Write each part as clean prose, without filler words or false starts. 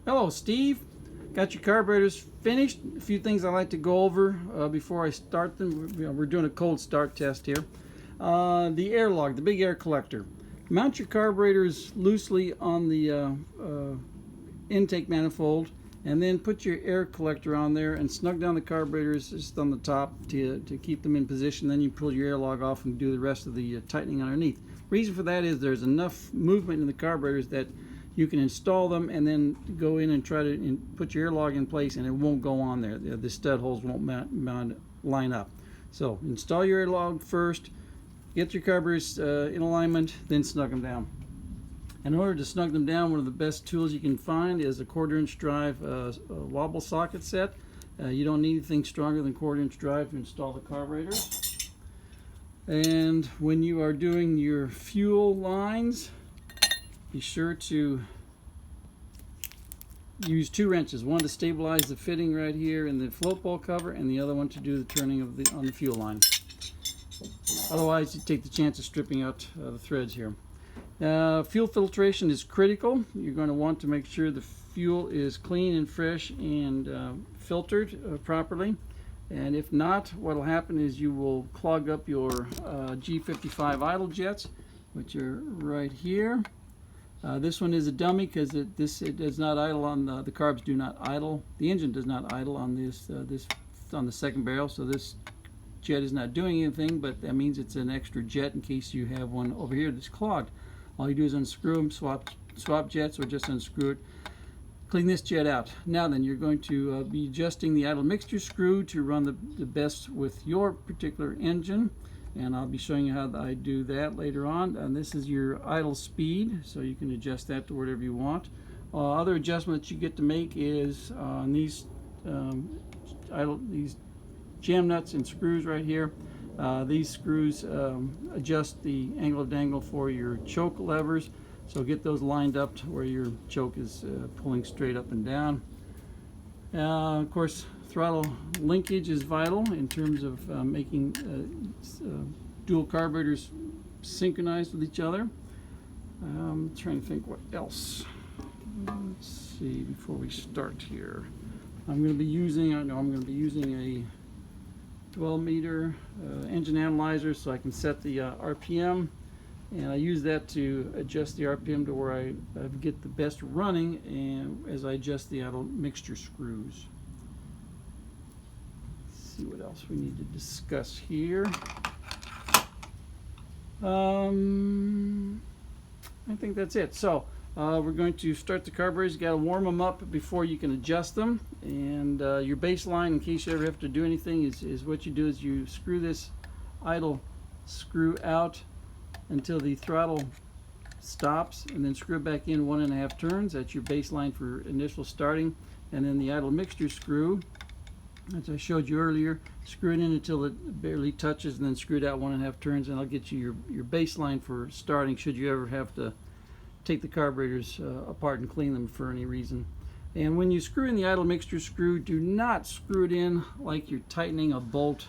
Hello, Steve. Got your carburetors finished. A few things I like to go over before I start them. We're doing a cold start test here. The air log, the big air collector. Mount your carburetors loosely on the intake manifold, and then put your air collector on there and snug down the carburetors just on the top to keep them in position. Then you pull your air log off and do the rest of the tightening underneath. Reason for that is there's enough movement in the carburetors that you can install them and then go in and try to put your air log in place, and it won't go on there. The stud holes won't line up. So install your air log first, get your carburetors in alignment, then snug them down. In order to snug them down, one of the best tools you can find is a 1/4" drive wobble socket set. You don't need anything stronger than 1/4" drive to install the carburetors. And when you are doing your fuel lines, be sure to use 2 wrenches, one to stabilize the fitting right here in the float bowl cover, and the other one to do the turning of on the fuel line. Otherwise, you take the chance of stripping out the threads here. Fuel filtration is critical. You're going to want to make sure the fuel is clean and fresh and filtered properly. And if not, what will happen is you will clog up your G55 idle jets, which are right here. This one is a dummy because it does not idle on the carbs do not idle. The engine does not idle on this on the second barrel, so this jet is not doing anything, but that means it's an extra jet in case you have one over here that's clogged. All you do is unscrew them, swap jets, or just unscrew it. Clean this jet out. Now then, you're going to be adjusting the idle mixture screw to run the best with your particular engine, and I'll be showing you how I do that later on. And this is your idle speed, so you can adjust that to whatever you want. Other adjustments you get to make is on these jam nuts and screws right here. These screws adjust the angle of dangle for your choke levers, so get those lined up to where your choke is pulling straight up and down. Of course, throttle linkage is vital in terms of making dual carburetors synchronized with each other. I'm trying to think what else. Let's see before we start here. I'm going to be using a 12-meter engine analyzer, so I can set the RPM, and I use that to adjust the RPM to where I get the best running, and as I adjust the idle mixture screws. Let's see what else we need to discuss here. I think that's it. So we're going to start the carburetors. You got to warm them up before you can adjust them. And your baseline, in case you ever have to do anything, is what you do is you screw this idle screw out until the throttle stops, and then screw it back in 1.5 turns. That's your baseline for initial starting. And then the idle mixture screw, as I showed you earlier, screw it in until it barely touches, and then screw it out 1.5 turns, and I'll get you your baseline for starting should you ever have to take the carburetors apart and clean them for any reason. And when you screw in the idle mixture screw, do not screw it in like you're tightening a bolt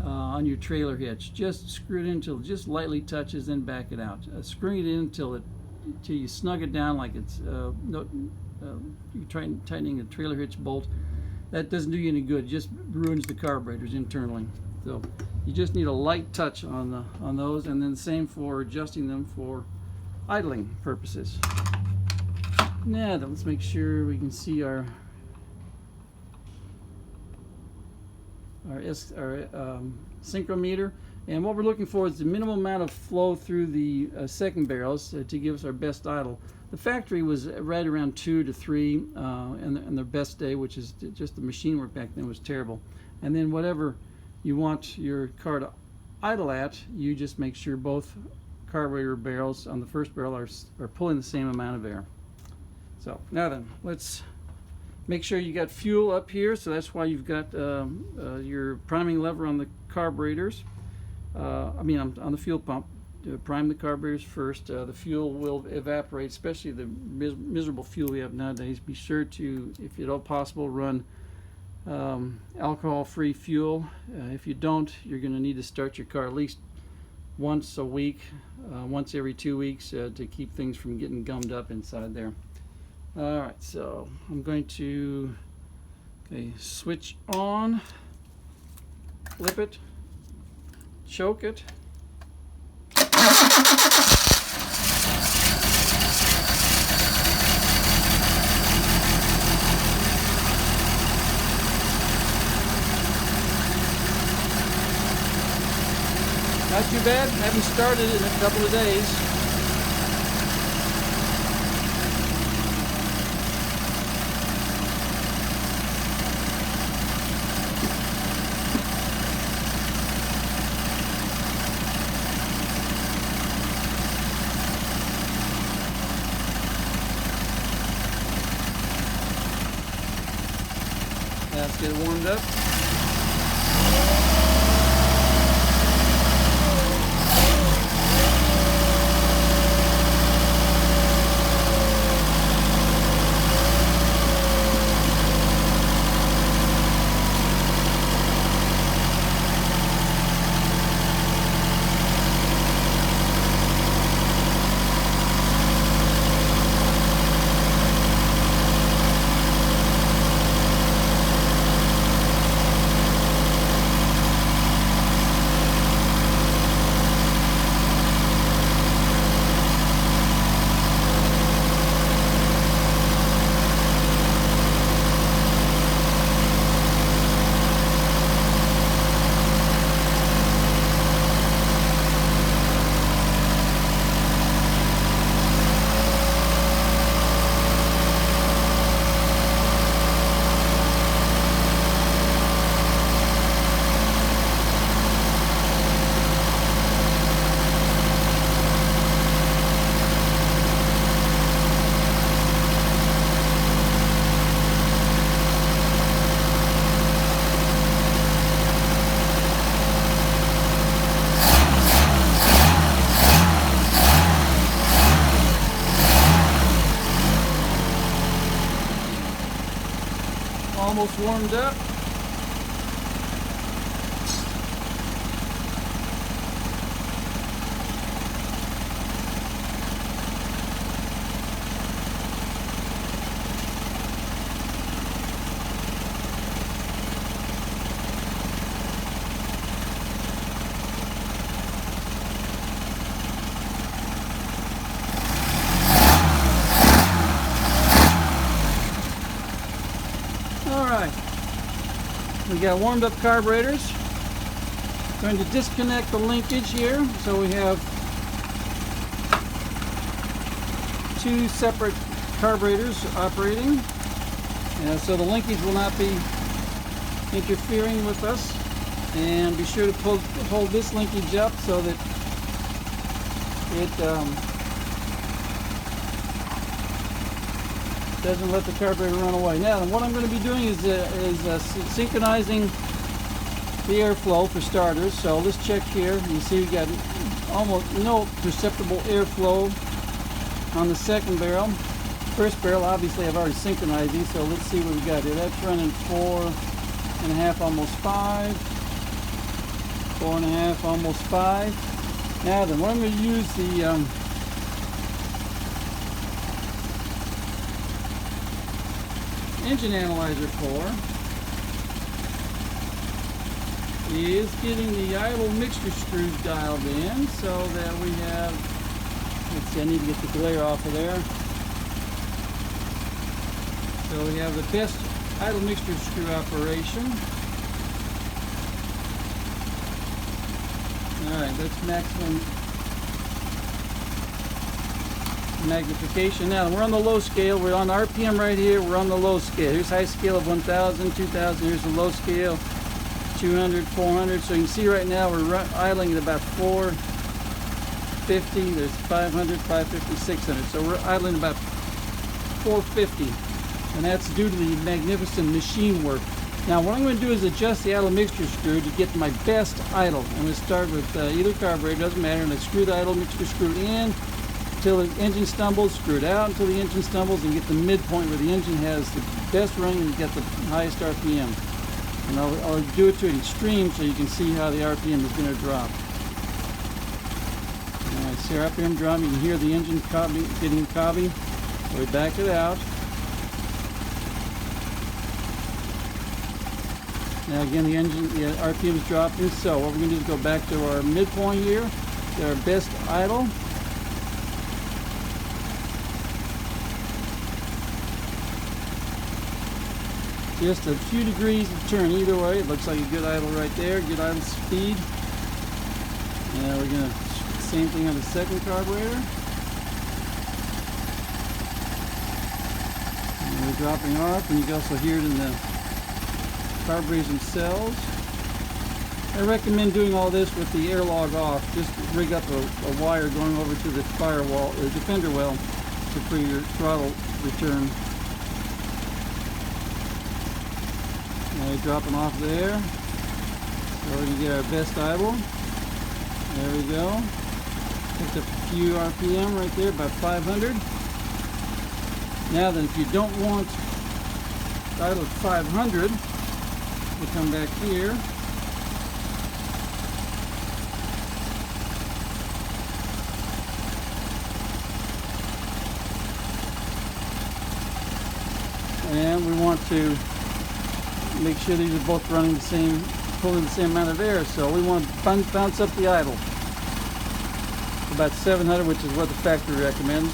on your trailer hitch. Just screw it in until it just lightly touches, then back it out. Screwing it in until you snug it down like it's you're tightening a trailer hitch bolt. That doesn't do you any good. It just ruins the carburetors internally. So you just need a light touch on those, and then the same for adjusting them for idling purposes. Now then, let's make sure we can see our synchrometer, and what we're looking for is the minimum amount of flow through the second barrels to give us our best idle. The factory was right around 2 to 3, and their best day, which is just the machine work back then, was terrible. And then whatever you want your car to idle at, you just make sure both carburetor barrels on the first barrel are pulling the same amount of air. So now then, let's make sure you got fuel up here, so that's why you've got your priming lever on the carburetors. On the fuel pump. Prime the carburetors first. The fuel will evaporate, especially the miserable fuel we have nowadays. Be sure to, if at all possible, run alcohol-free fuel. If you don't, you're going to need to start your car at least once a week, once every 2 weeks, to keep things from getting gummed up inside there. Alright, so I'm going to switch on, flip it, choke it. Not too bad, haven't started in a couple of days. Let's get it warmed up. Almost warmed up. We got warmed up carburetors. Going to disconnect the linkage here. So we have two separate carburetors operating. So the linkage will not be interfering with us. And be sure to hold this linkage up so that it doesn't let the carburetor run away. Now, what I'm going to be doing is synchronizing the airflow for starters. So let's check here. You see we got almost no perceptible airflow on the second barrel. First barrel, obviously, I've already synchronized these. So let's see what we got here. That's running 4.5, almost 5. 4.5, almost 5. Now then, what I'm going to use the engine analyzer for is getting the idle mixture screws dialed in so that we have, let's see, I need to get the glare off of there. So we have the best idle mixture screw operation. Alright, that's maximum magnification. Now we're on the low scale. We're on RPM right here. We're on the low scale. Here's high scale of 1000, 2000. Here's the low scale, 200, 400. So you can see right now we're idling at about 450. There's 500, 550, 600. So we're idling about 450, and that's due to the magnificent machine work. Now what I'm going to do is adjust the idle mixture screw to get my best idle. I'm going to start with either carburetor, doesn't matter, and I screw the idle mixture screw in until the engine stumbles, screw it out until the engine stumbles, and get the midpoint where the engine has the best running and get the highest RPM. And I'll do it to an extreme so you can see how the RPM is going to drop. Alright, see RPM drop, you can hear the engine getting cobby. So we back it out. Now again, the engine, the RPM is dropping, so what we're going to do is go back to our midpoint here, to our best idle. Just a few degrees of turn either way. It looks like a good idle right there, good idle speed. Now we're going to, same thing on the second carburetor. And we're dropping off, and you can also hear it in the carburetors themselves. I recommend doing all this with the airlock off. Just rig up a wire going over to the firewall or the fender well for your throttle return. Now you're dropping off there. So we're going to get our best idle. There we go. Picked up a few RPM right there, about 500. Now then, if you don't want idle at 500, we'll come back here. And we want to make sure these are both running the same, pulling the same amount of air. So we want to bounce up the idle about 700, which is what the factory recommends.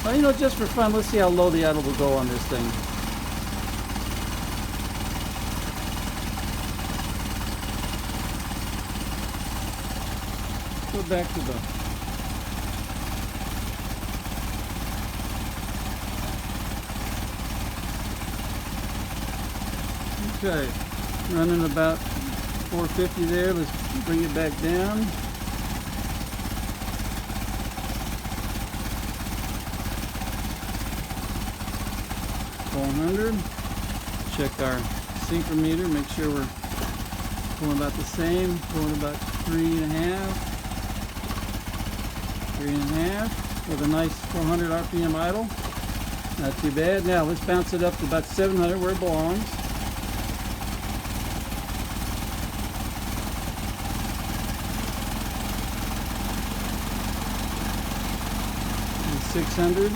Well, you know, just for fun, let's see how low the idle will go on this thing. Go back to the okay, running about 450 there. Let's bring it back down. Check our synchrometer, make sure we're pulling about the same, pulling about 3.5 with a nice 400 RPM idle. Not too bad. Now let's bounce it up to about 700 where it belongs. And 600.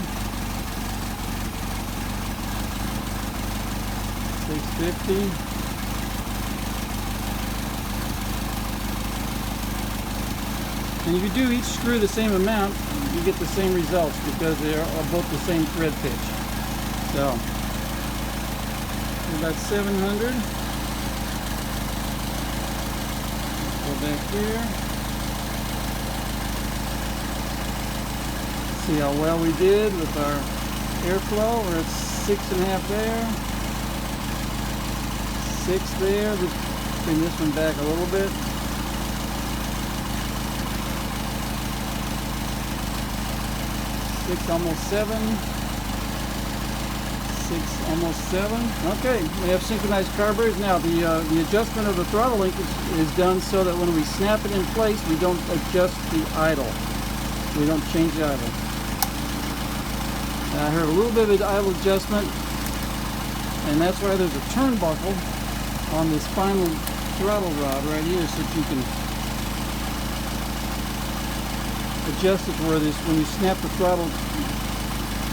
650. And if you do each screw the same amount, you get the same results because they are both the same thread pitch. So, about 700. Go back here. See how well we did with our airflow. We're at 6.5 there. 6 there. Let's bring this one back a little bit. 6, almost 7. 6, almost 7. Okay, we have synchronized carburetors. Now the adjustment of the throttle link is done so that when we snap it in place, we don't adjust the idle. We don't change the idle. I heard a little bit of idle adjustment, and that's why there's a turnbuckle on this final throttle rod right here, so that you can adjust it where this, when you snap the throttle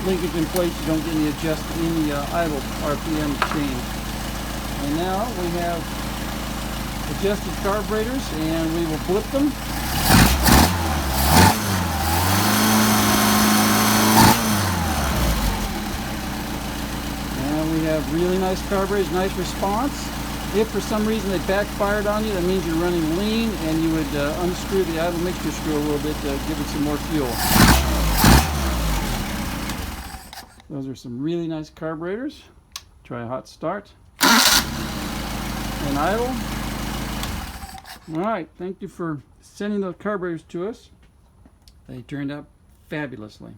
linkage in place, you don't get any idle RPM change. And now we have adjusted carburetors, and we will blip them. And we have really nice carburetors, nice response. If for some reason they backfired on you, that means you're running lean, and you would unscrew the idle mixture screw a little bit to give it some more fuel. Those are some really nice carburetors. Try a hot start. And idle. Alright, thank you for sending those carburetors to us. They turned out fabulously.